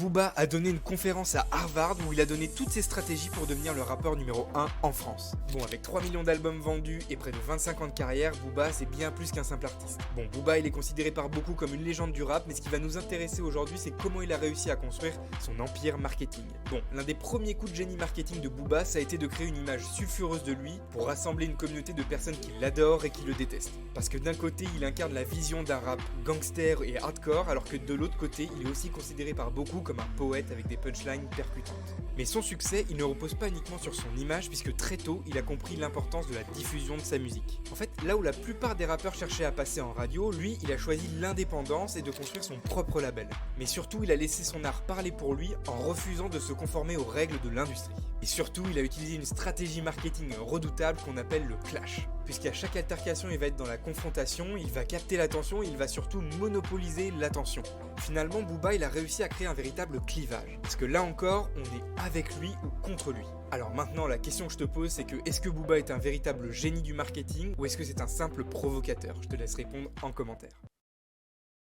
Booba a donné une conférence à Harvard où il a donné toutes ses stratégies pour devenir le rappeur numéro 1 en France. Bon, avec 3 millions d'albums vendus et près de 25 ans de carrière, Booba c'est bien plus qu'un simple artiste. Bon, Booba il est considéré par beaucoup comme une légende du rap, mais ce qui va nous intéresser aujourd'hui c'est comment il a réussi à construire son empire marketing. Bon, l'un des premiers coups de génie marketing de Booba, ça a été de créer une image sulfureuse de lui pour rassembler une communauté de personnes qui l'adorent et qui le détestent. Parce que d'un côté, il incarne la vision d'un rap gangster et hardcore, alors que de l'autre côté, il est aussi considéré par beaucoup comme un poète avec des punchlines percutantes. Mais son succès, il ne repose pas uniquement sur son image, puisque très tôt, il a compris l'importance de la diffusion de sa musique. En fait, là où la plupart des rappeurs cherchaient à passer en radio, lui, il a choisi l'indépendance et de construire son propre label. Mais surtout, il a laissé son art parler pour lui en refusant de se conformer aux règles de l'industrie. Et surtout, il a utilisé une stratégie marketing redoutable qu'on appelle le clash. Puisqu'à chaque altercation, il va être dans la confrontation, il va capter l'attention et il va surtout monopoliser l'attention. Finalement, Booba, il a réussi à créer un véritable clivage. Parce que là encore, on est avec lui ou contre lui. Alors maintenant, la question que je te pose, c'est que est-ce que Booba est un véritable génie du marketing ou est-ce que c'est un simple provocateur? Je te laisse répondre en commentaire.